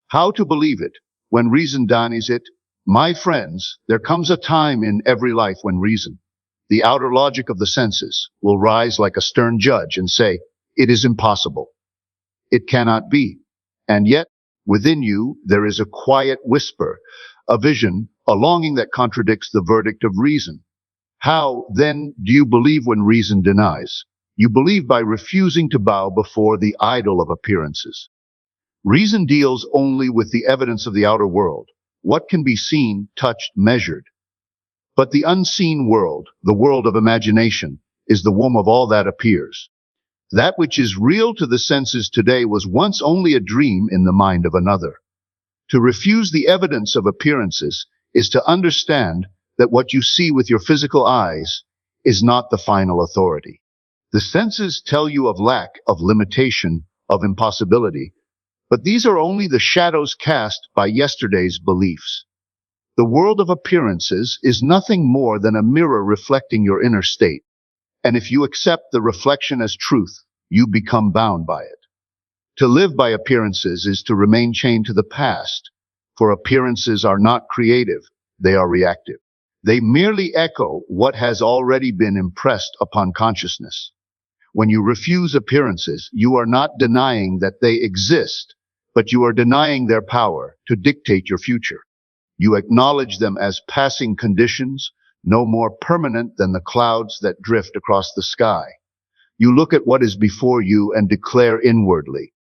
How to believe it when reason denies it? My friends, there comes a time in every life when reason, the outer logic of the senses, will rise like a stern judge and say, it is impossible. It cannot be. And yet, within you, there is a quiet whisper, a vision, a longing that contradicts the verdict of reason. How, then, do you believe when reason denies? You believe by refusing to bow before the idol of appearances. Reason deals only with the evidence of the outer world, what can be seen, touched, measured. But the unseen world, the world of imagination, is the womb of all that appears. That which is real to the senses today was once only a dream in the mind of another. To refuse the evidence of appearances is to understand that what you see with your physical eyes is not the final authority. The senses tell you of lack, of limitation, of impossibility, but these are only the shadows cast by yesterday's beliefs. The world of appearances is nothing more than a mirror reflecting your inner state, and if you accept the reflection as truth, you become bound by it. To live by appearances is to remain chained to the past, for appearances are not creative, they are reactive. They merely echo what has already been impressed upon consciousness. When you refuse appearances, you are not denying that they exist, but you are denying their power to dictate your future. You acknowledge them as passing conditions, no more permanent than the clouds that drift across the sky. You look at what is before you and declare inwardly,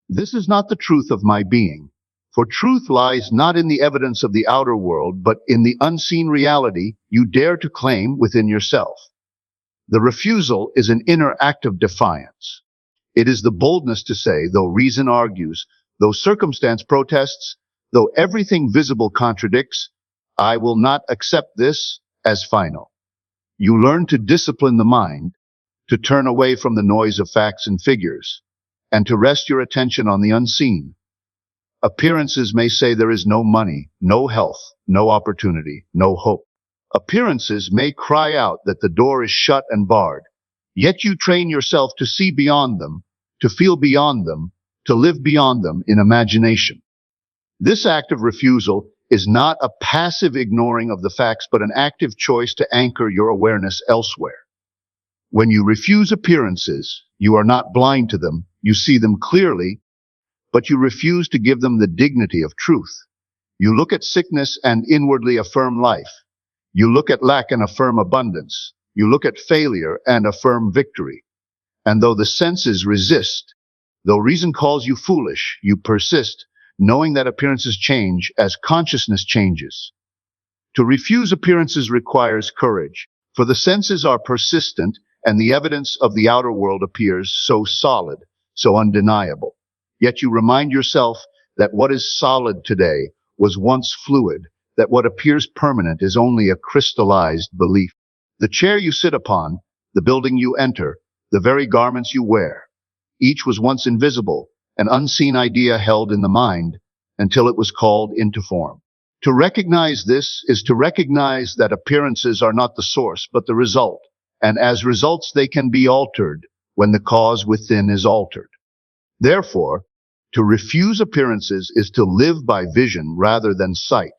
this is not the truth of my being, for truth lies not in the evidence of the outer world, but in the unseen reality you dare to claim within yourself. The refusal is an inner act of defiance. It is the boldness to say, though reason argues, though circumstance protests, though everything visible contradicts, I will not accept this as final. You learn to discipline the mind, to turn away from the noise of facts and figures, and to rest your attention on the unseen. Appearances may say there is no money, no health, no opportunity, no hope. Appearances may cry out that the door is shut and barred, yet you train yourself to see beyond them, to feel beyond them, to live beyond them in imagination. This act of refusal is not a passive ignoring of the facts, but an active choice to anchor your awareness elsewhere. When you refuse appearances, you are not blind to them, you see them clearly, but you refuse to give them the dignity of truth. You look at sickness and inwardly affirm life. You look at lack and affirm abundance. You look at failure and affirm victory. And though the senses resist, though reason calls you foolish, you persist, knowing that appearances change as consciousness changes. To refuse appearances requires courage, for the senses are persistent and the evidence of the outer world appears so solid, so undeniable. Yet you remind yourself that what is solid today was once fluid, that what appears permanent is only a crystallized belief. The chair you sit upon, the building you enter, the very garments you wear, each was once invisible, an unseen idea held in the mind until it was called into form. To recognize this is to recognize that appearances are not the source, but the result, and as results they can be altered when the cause within is altered. Therefore, to refuse appearances is to live by vision rather than sight.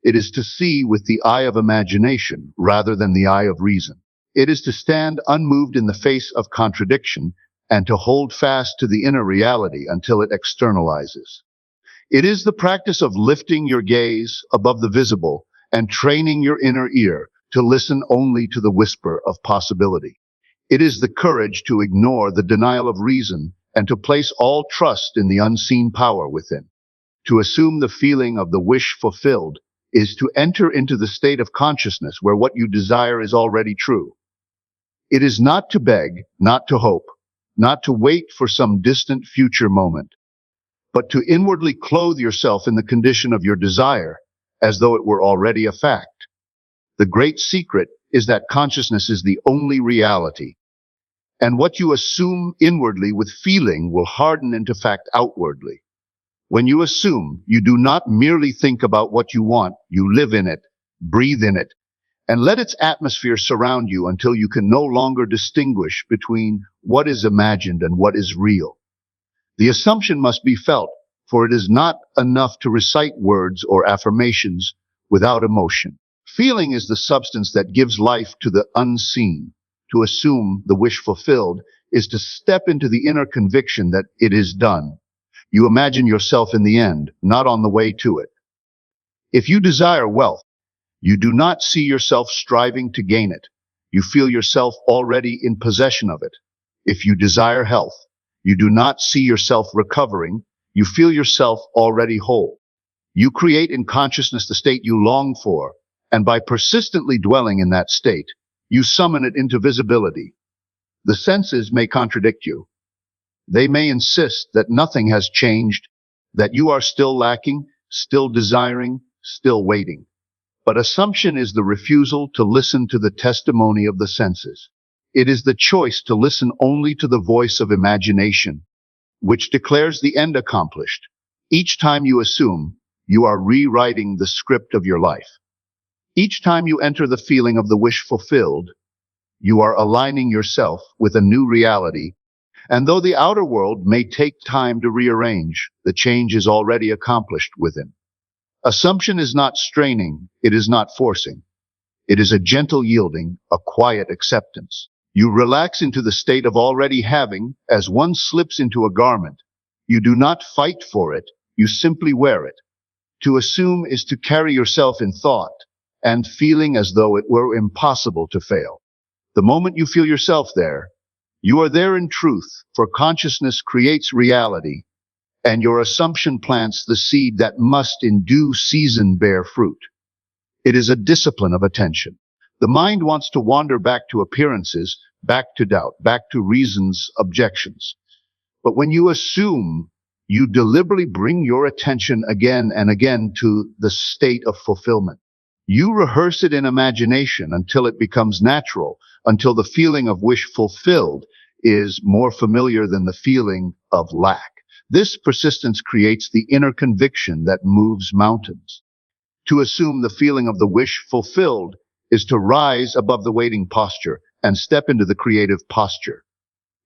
It is to see with the eye of imagination rather than the eye of reason. It is to stand unmoved in the face of contradiction and to hold fast to the inner reality until it externalizes. It is the practice of lifting your gaze above the visible and training your inner ear to listen only to the whisper of possibility. It is the courage to ignore the denial of reason and to place all trust in the unseen power within. To assume the feeling of the wish fulfilled is to enter into the state of consciousness where what you desire is already true. It is not to beg, not to hope, not to wait for some distant future moment, but to inwardly clothe yourself in the condition of your desire as though it were already a fact. The great secret is that consciousness is the only reality, and what you assume inwardly with feeling will harden into fact outwardly. When you assume, you do not merely think about what you want, you live in it, breathe in it, and let its atmosphere surround you until you can no longer distinguish between what is imagined and what is real. The assumption must be felt, for it is not enough to recite words or affirmations without emotion. Feeling is the substance that gives life to the unseen. To assume the wish fulfilled is to step into the inner conviction that it is done. You imagine yourself in the end, not on the way to it. If you desire wealth, you do not see yourself striving to gain it. You feel yourself already in possession of it. If you desire health, you do not see yourself recovering. You feel yourself already whole. You create in consciousness the state you long for, and by persistently dwelling in that state, you summon it into visibility. The senses may contradict you. They may insist that nothing has changed, that you are still lacking, still desiring, still waiting. But assumption is the refusal to listen to the testimony of the senses. It is the choice to listen only to the voice of imagination, which declares the end accomplished. Each time you assume, you are rewriting the script of your life. Each time you enter the feeling of the wish fulfilled, you are aligning yourself with a new reality. And though the outer world may take time to rearrange, the change is already accomplished within. Assumption is not straining, it is not forcing. It is a gentle yielding, a quiet acceptance. You relax into the state of already having, as one slips into a garment. You do not fight for it, you simply wear it. To assume is to carry yourself in thought and feeling as though it were impossible to fail. The moment you feel yourself there, you are there in truth, for consciousness creates reality, and your assumption plants the seed that must in due season bear fruit. It is a discipline of attention. The mind wants to wander back to appearances, back to doubt, back to reasons, objections. But when you assume, you deliberately bring your attention again and again to the state of fulfillment. You rehearse it in imagination until it becomes natural, until the feeling of wish fulfilled is more familiar than the feeling of lack. This persistence creates the inner conviction that moves mountains. To assume the feeling of the wish fulfilled is to rise above the waiting posture and step into the creative posture.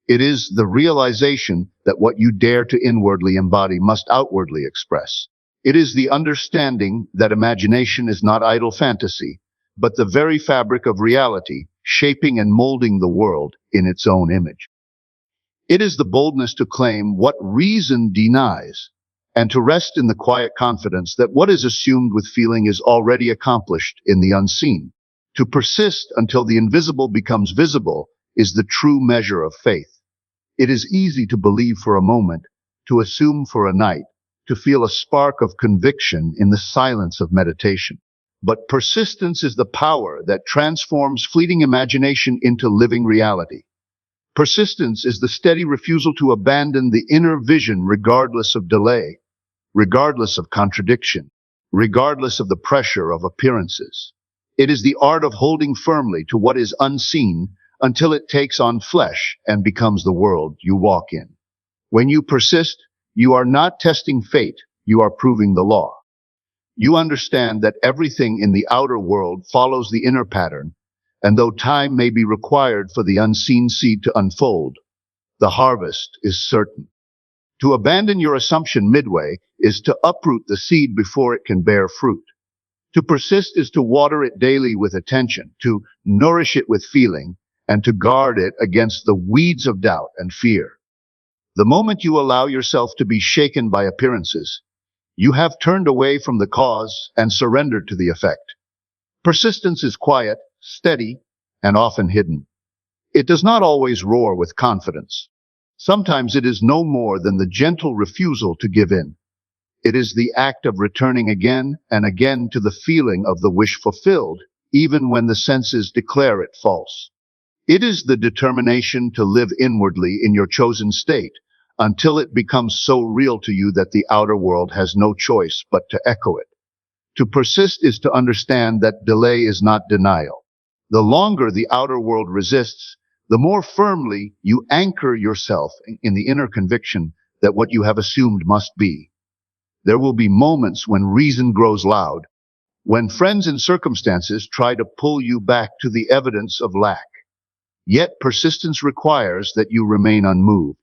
It is the realization that what you dare to inwardly embody must outwardly express. It is the understanding that imagination is not idle fantasy, but the very fabric of reality, shaping and molding the world in its own image. It is the boldness to claim what reason denies, and to rest in the quiet confidence that what is assumed with feeling is already accomplished in the unseen. To persist until the invisible becomes visible is the true measure of faith. It is easy to believe for a moment, to assume for a night, to feel a spark of conviction in the silence of meditation. But persistence is the power that transforms fleeting imagination into living reality. Persistence is the steady refusal to abandon the inner vision regardless of delay, regardless of contradiction, regardless of the pressure of appearances. It is the art of holding firmly to what is unseen until it takes on flesh and becomes the world you walk in. When you persist, you are not testing fate, you are proving the law. You understand that everything in the outer world follows the inner pattern, and though time may be required for the unseen seed to unfold, the harvest is certain. To abandon your assumption midway is to uproot the seed before it can bear fruit. To persist is to water it daily with attention, to nourish it with feeling, and to guard it against the weeds of doubt and fear. The moment you allow yourself to be shaken by appearances, you have turned away from the cause and surrendered to the effect. Persistence is quiet, steady, and often hidden. It does not always roar with confidence. Sometimes it is no more than the gentle refusal to give in. It is the act of returning again and again to the feeling of the wish fulfilled, even when the senses declare it false. It is the determination to live inwardly in your chosen state until it becomes so real to you that the outer world has no choice but to echo it. To persist is to understand that delay is not denial. The longer the outer world resists, the more firmly you anchor yourself in the inner conviction that what you have assumed must be. There will be moments when reason grows loud, when friends and circumstances try to pull you back to the evidence of lack. Yet persistence requires that you remain unmoved.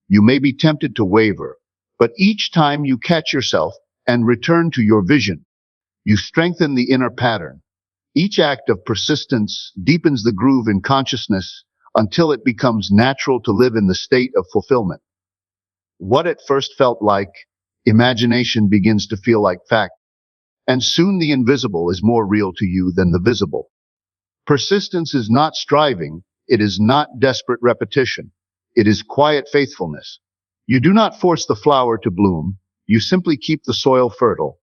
You may be tempted to waver, But each time you catch yourself and return to your vision, you strengthen the inner pattern. Each act of persistence deepens the groove in consciousness until it becomes natural to live in the state of fulfillment. What at first felt like imagination begins to feel like fact, and soon the invisible is more real to you than the visible. Persistence is not striving, it is not desperate repetition, it is quiet faithfulness. You do not force the flower to bloom, you simply keep the soil fertile,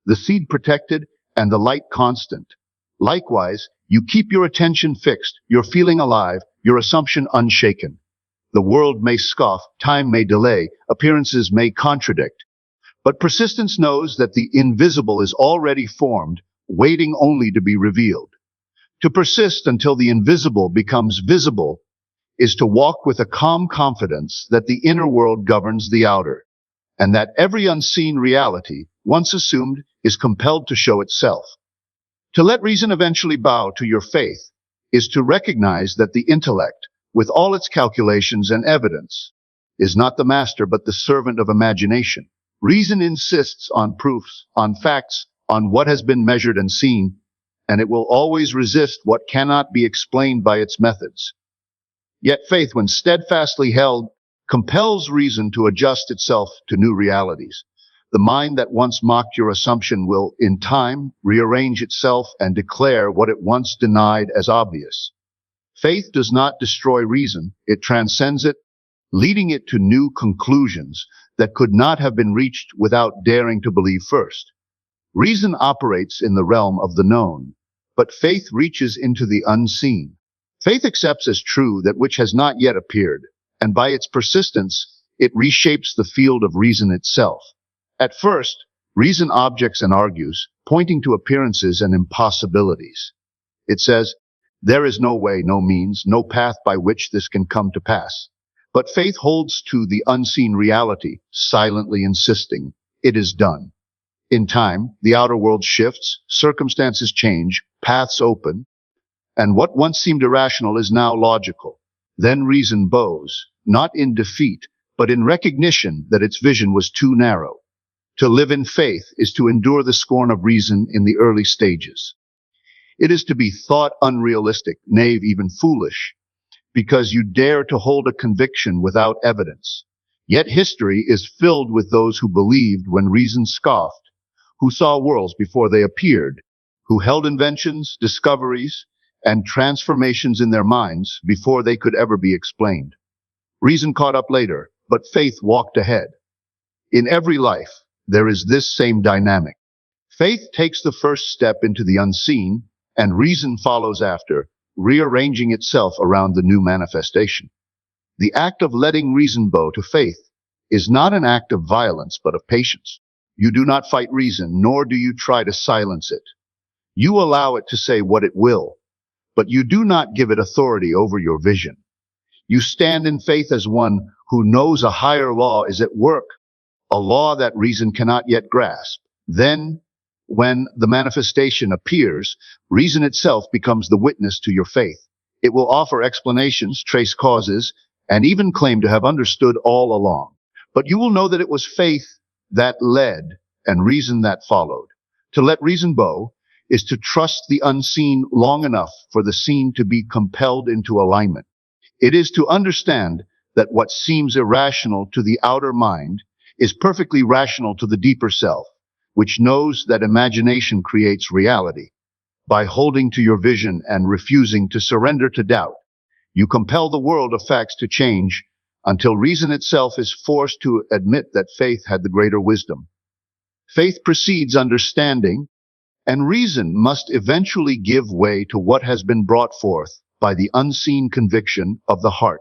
the seed protected, and the light constant. Likewise, you keep your attention fixed, your feeling alive, your assumption unshaken. The world may scoff, time may delay, appearances may contradict, but persistence knows that the invisible is already formed, waiting only to be revealed. To persist until the invisible becomes visible is to walk with a calm confidence that the inner world governs the outer, and that every unseen reality, once assumed, is compelled to show itself. To let reason eventually bow to your faith is to recognize that the intellect, with all its calculations and evidence, is not the master but the servant of imagination. Reason insists on proofs, on facts, on what has been measured and seen, and it will always resist what cannot be explained by its methods. Yet faith, when steadfastly held, compels reason to adjust itself to new realities. The mind that once mocked your assumption will, in time, rearrange itself and declare what it once denied as obvious. Faith does not destroy reason, it transcends it, leading it to new conclusions that could not have been reached without daring to believe first. Reason operates in the realm of the known, but faith reaches into the unseen. Faith accepts as true that which has not yet appeared, and by its persistence, it reshapes the field of reason itself. At first, reason objects and argues, pointing to appearances and impossibilities. It says, there is no way, no means, no path by which this can come to pass. But faith holds to the unseen reality, silently insisting, it is done. In time, the outer world shifts, circumstances change, paths open, and what once seemed irrational is now logical. Then reason bows, not in defeat, but in recognition that its vision was too narrow. To live in faith is to endure the scorn of reason in the early stages. It is to be thought unrealistic, naive, even foolish, because you dare to hold a conviction without evidence. Yet history is filled with those who believed when reason scoffed, who saw worlds before they appeared, who held inventions, discoveries, and transformations in their minds before they could ever be explained. Reason caught up later, but faith walked ahead. In every life, there is this same dynamic. Faith takes the first step into the unseen, and reason follows after, rearranging itself around the new manifestation. The act of letting reason bow to faith is not an act of violence, but of patience. You do not fight reason, nor do you try to silence it. You allow it to say what it will, but you do not give it authority over your vision. You stand in faith as one who knows a higher law is at work, a law that reason cannot yet grasp. Then, when the manifestation appears, reason itself becomes the witness to your faith. It will offer explanations, trace causes, and even claim to have understood all along. But you will know that it was faith that led and reason that followed. To let reason bow is to trust the unseen long enough for the seen to be compelled into alignment. It is to understand that what seems irrational to the outer mind is perfectly rational to the deeper self, which knows that imagination creates reality. By holding to your vision and refusing to surrender to doubt, you compel the world of facts to change until reason itself is forced to admit that faith had the greater wisdom. Faith precedes understanding, and reason must eventually give way to what has been brought forth by the unseen conviction of the heart.